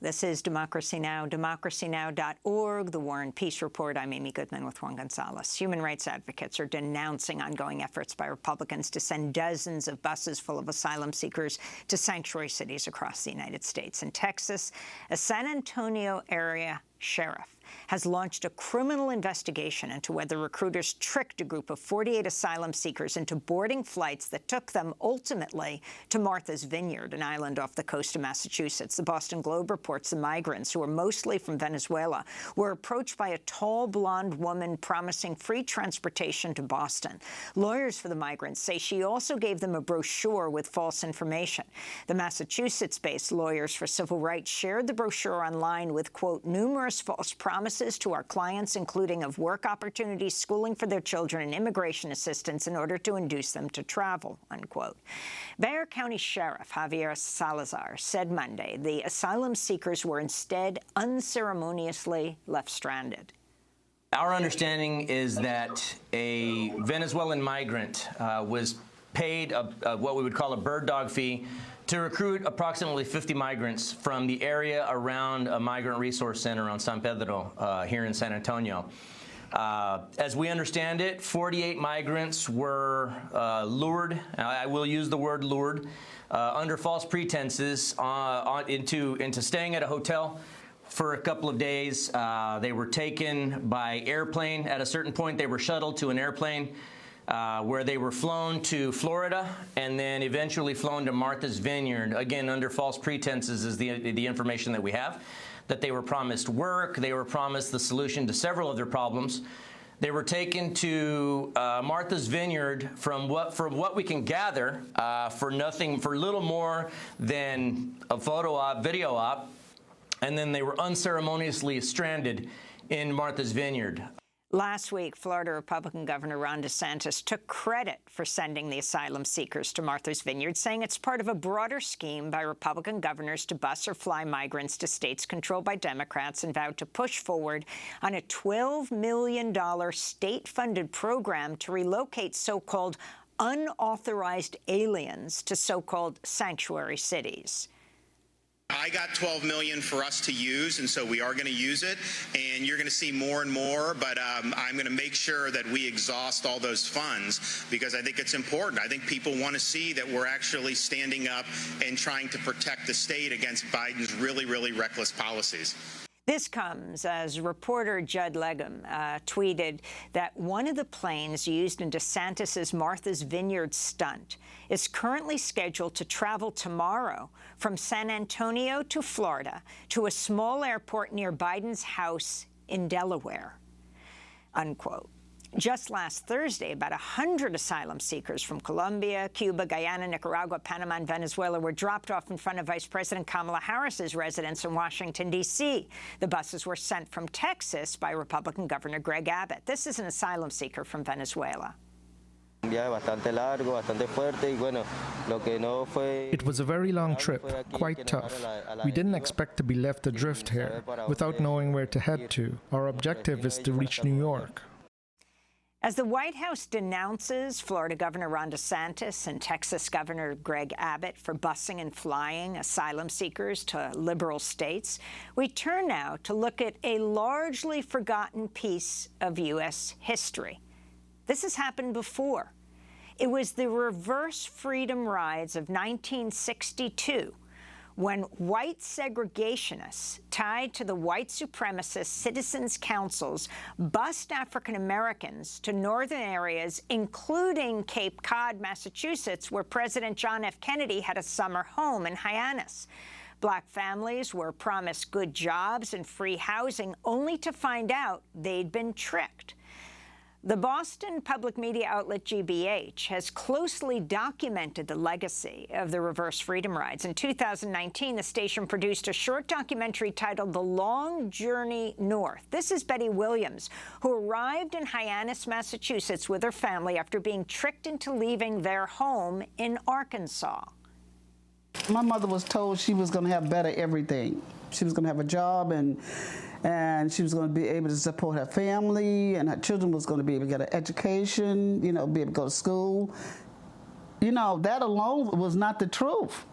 This is Democracy Now!, democracynow.org, the War and Peace Report. I'm Amy Goodman with Juan Gonzalez. Human rights advocates are denouncing ongoing efforts by Republicans to send dozens of buses full of asylum seekers to sanctuary cities across the United States. In Texas, a San Antonio area sheriff has launched a criminal investigation into whether recruiters tricked a group of 48 asylum seekers into boarding flights that took them ultimately to Martha's Vineyard, an island off the coast of Massachusetts. The Boston Globe reports the migrants, who are mostly from Venezuela, were approached by a tall, blonde woman promising free transportation to Boston. Lawyers for the migrants say she also gave them a brochure with false information. The Massachusetts-based Lawyers for Civil Rights shared the brochure online with, quote, numerous false promises to our clients, including of work opportunities, schooling for their children, and immigration assistance in order to induce them to travel, unquote. Bexar County Sheriff Javier Salazar said Monday the asylum seekers were instead unceremoniously left stranded. Our understanding is that a Venezuelan migrant was paid what we would call a bird dog fee to recruit approximately 50 migrants from the area around a migrant resource center on San Pedro here in San Antonio. As we understand it, 48 migrants were lured, I will use the word lured, under false pretenses into staying at a hotel for a couple of days. They were taken by airplane. At a certain point, they were shuttled to an airplane where they were flown to Florida and then eventually flown to Martha's Vineyard, again, under false pretenses is the information that we have, that they were promised work, they were promised the solution to several of their problems. They were taken to Martha's Vineyard from what we can gather for little more than a photo op, video op, and then they were unceremoniously stranded in Martha's Vineyard. Last week, Florida Republican Governor Ron DeSantis took credit for sending the asylum seekers to Martha's Vineyard, saying it's part of a broader scheme by Republican governors to bus or fly migrants to states controlled by Democrats, and vowed to push forward on a $12 million state-funded program to relocate so-called unauthorized aliens to so-called sanctuary cities. I got $12 million for us to use, and so we are going to use it, and you're going to see more and more, but I'm going to make sure that we exhaust all those funds, because I think it's important. I think people want to see that we're actually standing up and trying to protect the state against Biden's really, really reckless policies. This comes as reporter Judd Legum tweeted that one of the planes used in DeSantis' Martha's Vineyard stunt is currently scheduled to travel tomorrow from San Antonio to Florida to a small airport near Biden's house in Delaware, unquote. Just last Thursday, about 100 asylum seekers from Colombia, Cuba, Guyana, Nicaragua, Panama, and Venezuela were dropped off in front of Vice President Kamala Harris's residence in Washington, D.C. The buses were sent from Texas by Republican Governor Greg Abbott. This is an asylum seeker from Venezuela. It was a very long trip, quite tough. We didn't expect to be left adrift here, without knowing where to head to. Our objective is to reach New York. As the White House denounces Florida Governor Ron DeSantis and Texas Governor Greg Abbott for busing and flying asylum seekers to liberal states, we turn now to look at a largely forgotten piece of U.S. history. This has happened before. It was the reverse freedom rides of 1962, when white segregationists tied to the white supremacist citizens' councils bussed African Americans to northern areas, including Cape Cod, Massachusetts, where President John F. Kennedy had a summer home in Hyannis. Black families were promised good jobs and free housing, only to find out they'd been tricked. The Boston public media outlet GBH has closely documented the legacy of the reverse freedom rides. In 2019, the station produced a short documentary titled The Long Journey North. This is Betty Williams, who arrived in Hyannis, Massachusetts with her family after being tricked into leaving their home in Arkansas. My mother was told she was going to have better everything. She was going to have a job, and she was going to be able to support her family, and her children was going to be able to get an education, you know, be able to go to school. You know, that alone was not the truth.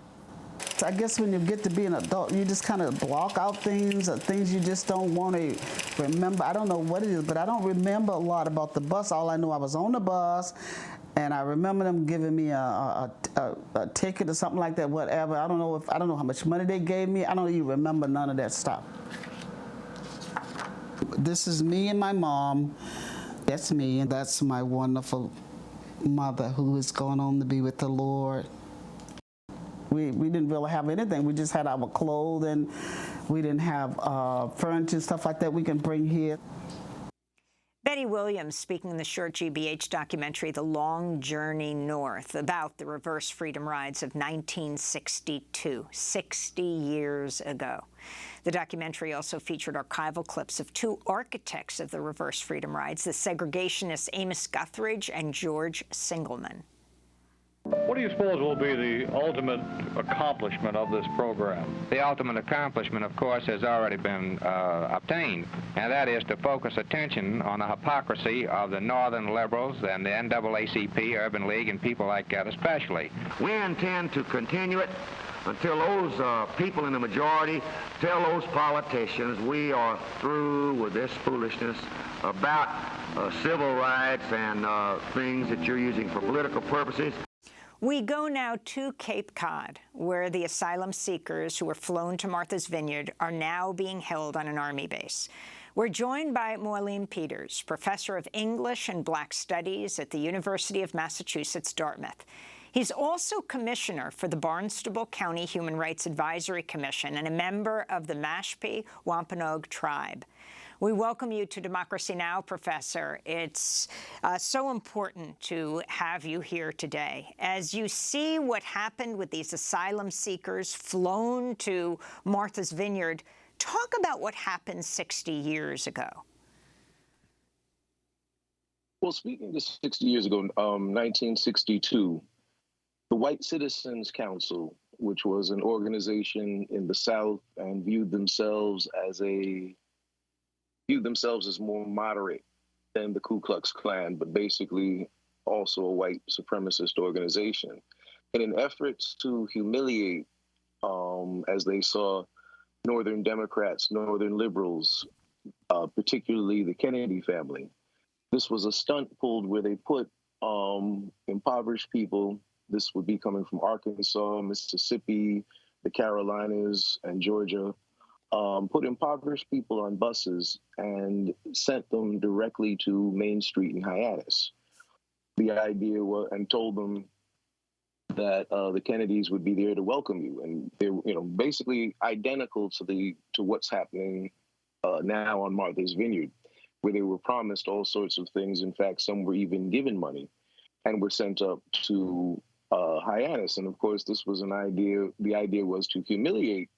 I guess when you get to be an adult, you just kind of block out things or things you just don't want to remember. I don't know what it is, but I don't remember a lot about the bus. All I know, I was on the bus, and I remember them giving me a ticket or something like that, whatever. I don't know how much money they gave me. I don't even remember none of that stuff. This is me and my mom. That's me, and that's my wonderful mother who is going on to be with the Lord. We didn't really have anything. We just had our clothing. We didn't have furniture, stuff like that we can bring here. Betty Williams speaking in the short GBH documentary, The Long Journey North, about the reverse freedom rides of 1962, 60 years ago. The documentary also featured archival clips of two architects of the reverse freedom rides, the segregationists Amos Guthridge and George Singelman. What do you suppose will be the ultimate accomplishment of this program? The ultimate accomplishment, of course, has already been obtained, and that is to focus attention on the hypocrisy of the Northern liberals and the NAACP, Urban League, and people like that especially. We intend to continue it until those people in the majority tell those politicians we are through with this foolishness about civil rights and things that you're using for political purposes. We go now to Cape Cod, where the asylum seekers who were flown to Martha's Vineyard are now being held on an Army base. We're joined by Mwalim Peters, professor of English and Black Studies at the University of Massachusetts Dartmouth. He's also commissioner for the Barnstable County Human Rights Advisory Commission and a member of the Mashpee Wampanoag tribe. We welcome you to Democracy Now!, Professor. It's so important to have you here today. As you see what happened with these asylum seekers flown to Martha's Vineyard, talk about what happened 60 years ago. Well, speaking to 60 years ago, 1962, the White Citizens Council, which was an organization in the South and viewed themselves as more moderate than the Ku Klux Klan, but basically also a white supremacist organization. In an effort to humiliate, as they saw Northern Democrats, Northern liberals, particularly the Kennedy family, this was a stunt pulled where they put impoverished people, this would be coming from Arkansas, Mississippi, the Carolinas, and Georgia, put impoverished people on buses and sent them directly to Main Street in Hyannis. The idea was, and told them that the Kennedys would be there to welcome you, and they were, basically identical to what's happening now on Martha's Vineyard, where they were promised all sorts of things. In fact, some were even given money, and were sent up to Hyannis. And of course, this was an idea. The idea was to humiliate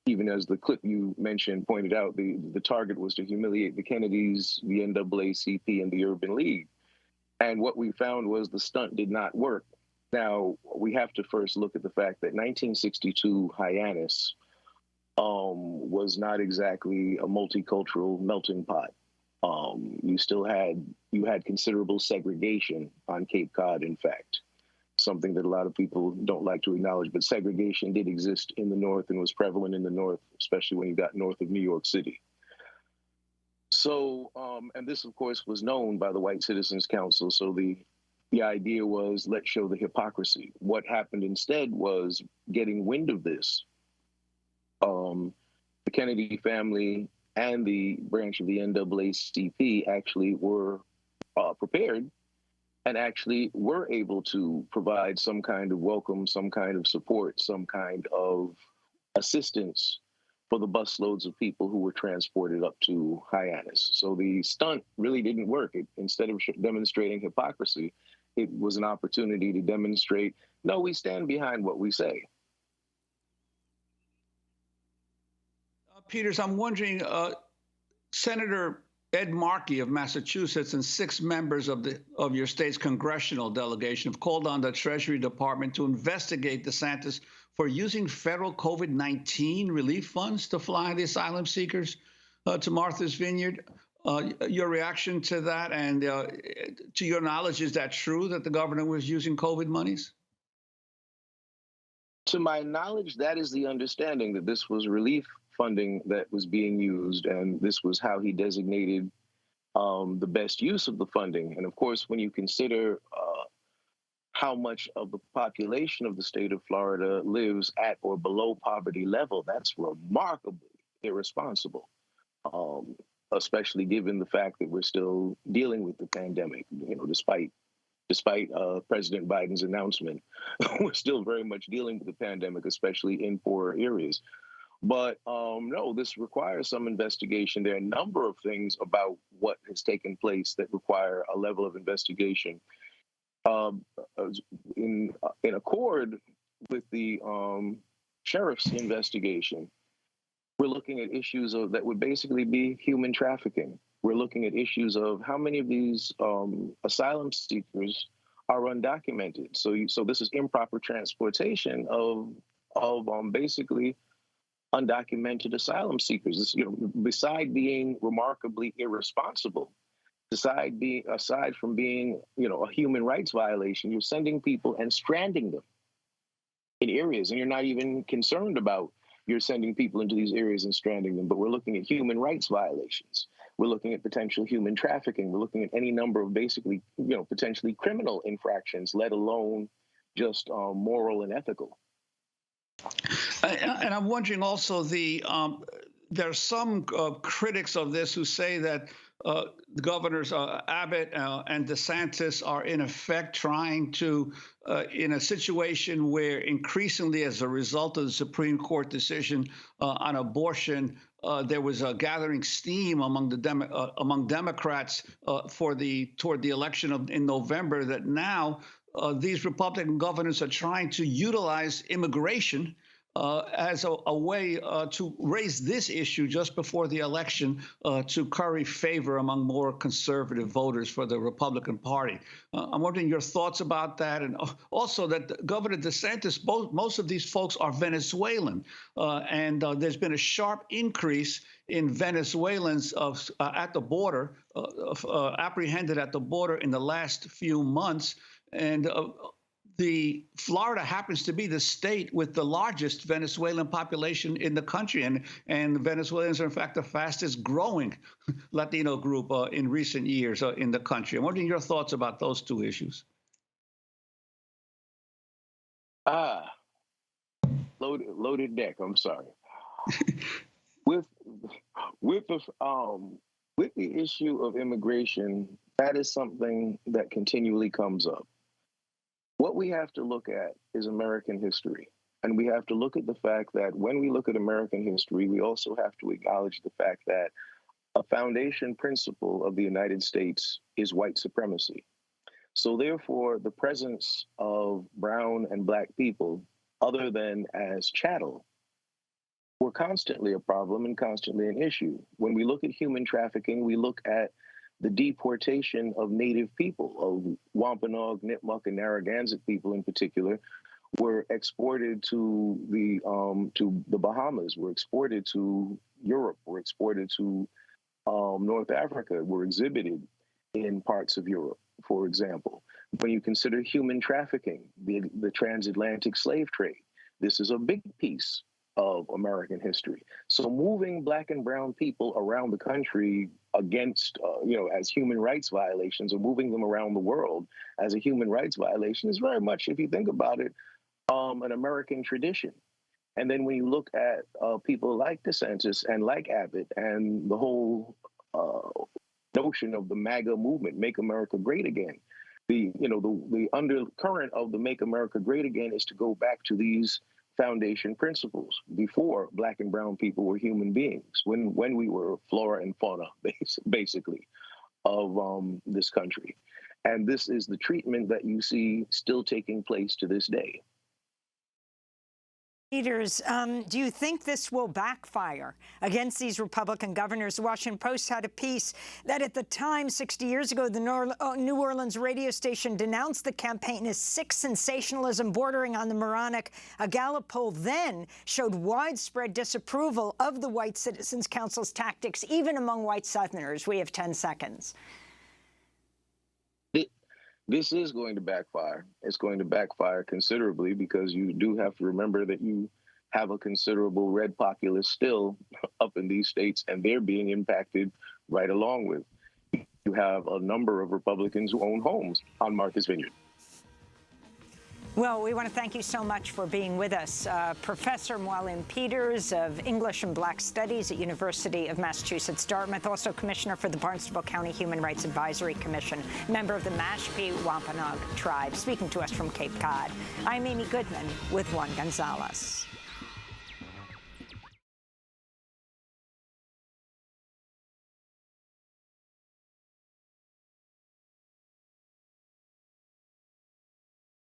even as the clip you mentioned pointed out, the target was to humiliate the Kennedys, the NAACP, and the Urban League. And what we found was the stunt did not work. Now, we have to first look at the fact that 1962 Hyannis was not exactly a multicultural melting pot. You had considerable segregation on Cape Cod, in fact. Something that a lot of people don't like to acknowledge, but segregation did exist in the North and was prevalent in the North, especially when you got north of New York City. So, and this, of course, was known by the White Citizens Council. So the idea was, let's show the hypocrisy. What happened instead was getting wind of this. The Kennedy family and the branch of the NAACP actually were prepared and actually were able to provide some kind of welcome, some kind of support, some kind of assistance for the busloads of people who were transported up to Hyannis. So the stunt really didn't work. Instead of demonstrating hypocrisy, it was an opportunity to demonstrate, no, we stand behind what we say. Peters, I'm wondering, Senator Ed Markey of Massachusetts and 6 members of your state's congressional delegation have called on the Treasury Department to investigate DeSantis for using federal COVID-19 relief funds to fly the asylum seekers to Martha's Vineyard. Your reaction to that, and to your knowledge, is that true that the governor was using COVID monies? To my knowledge, that is the understanding, that this was relief funding that was being used, and this was how he designated the best use of the funding. And of course, when you consider how much of the population of the state of Florida lives at or below poverty level, that's remarkably irresponsible, especially given the fact that we're still dealing with the pandemic. Despite President Biden's announcement, we're still very much dealing with the pandemic, especially in poorer areas. But no, this requires some investigation. There are a number of things about what has taken place that require a level of investigation. In accord with the sheriff's investigation, we're looking at issues that would basically be human trafficking. We're looking at issues of how many of these asylum seekers are undocumented. So this is improper transportation of basically undocumented asylum seekers. This, beside being remarkably irresponsible, aside from being, a human rights violation, you're sending people and stranding them in areas, and you're not even concerned about you're sending people into these areas and stranding them. But we're looking at human rights violations. We're looking at potential human trafficking. We're looking at any number of basically, potentially criminal infractions, let alone just moral and ethical. And I'm wondering also, there are some critics of this who say that the governors Abbott and DeSantis are in effect trying to, in a situation where increasingly as a result of the Supreme Court decision on abortion, there was a gathering steam among Democrats toward the election in November, that now these Republican governors are trying to utilize immigration as a way to raise this issue just before the election to curry favor among more conservative voters for the Republican Party. I'm wondering your thoughts about that, and also that Governor DeSantis, most of these folks are Venezuelan, and there's been a sharp increase in Venezuelans at the border, apprehended at the border in the last few months, and the Florida happens to be the state with the largest Venezuelan population in the country, and Venezuelans are in fact the fastest growing Latino group in recent years in the country. I'm wondering your thoughts about those two issues. Loaded deck. I'm sorry. With the issue of immigration, that is something that continually comes up. What we have to look at is American history. And we have to look at the fact that when we look at American history, we also have to acknowledge the fact that a foundation principle of the United States is white supremacy. So therefore, the presence of brown and black people, other than as chattel, were constantly a problem and constantly an issue. When we look at human trafficking, we look at the deportation of Native people, of Wampanoag, Nipmuc, and Narragansett people in particular, were exported to the Bahamas, were exported to Europe, were exported to North Africa, were exhibited in parts of Europe, for example. When you consider human trafficking, the transatlantic slave trade, this is a big piece of American history. So moving black and brown people around the country against, as human rights violations, or moving them around the world as a human rights violation is very much, if you think about it, an American tradition. And then when you look at people like DeSantis and like Abbott and the whole notion of the MAGA movement, Make America Great Again, the undercurrent of the Make America Great Again is to go back to these foundation principles before black and brown people were human beings, when we were flora and fauna, basically, of this country. And this is the treatment that you see still taking place to this day. Peters, do you think this will backfire against these Republican governors? The Washington Post had a piece that at the time, 60 years ago, the New Orleans radio station denounced the campaign as sick sensationalism bordering on the moronic. A Gallup poll then showed widespread disapproval of the White Citizens Council's tactics, even among white Southerners. We have 10 seconds. this is going to backfire. It's going to backfire considerably because you do have to remember that you have a considerable red populace still up in these states, and they're being impacted right along with. You have a number of Republicans who own homes on Martha's Vineyard. Well, we want to thank you so much for being with us. Professor Mwalim Peters of English and Black Studies at University of Massachusetts Dartmouth, also Commissioner for the Barnstable County Human Rights Advisory Commission, member of the Mashpee Wampanoag tribe, speaking to us from Cape Cod. I'm Amy Goodman with Juan Gonzalez.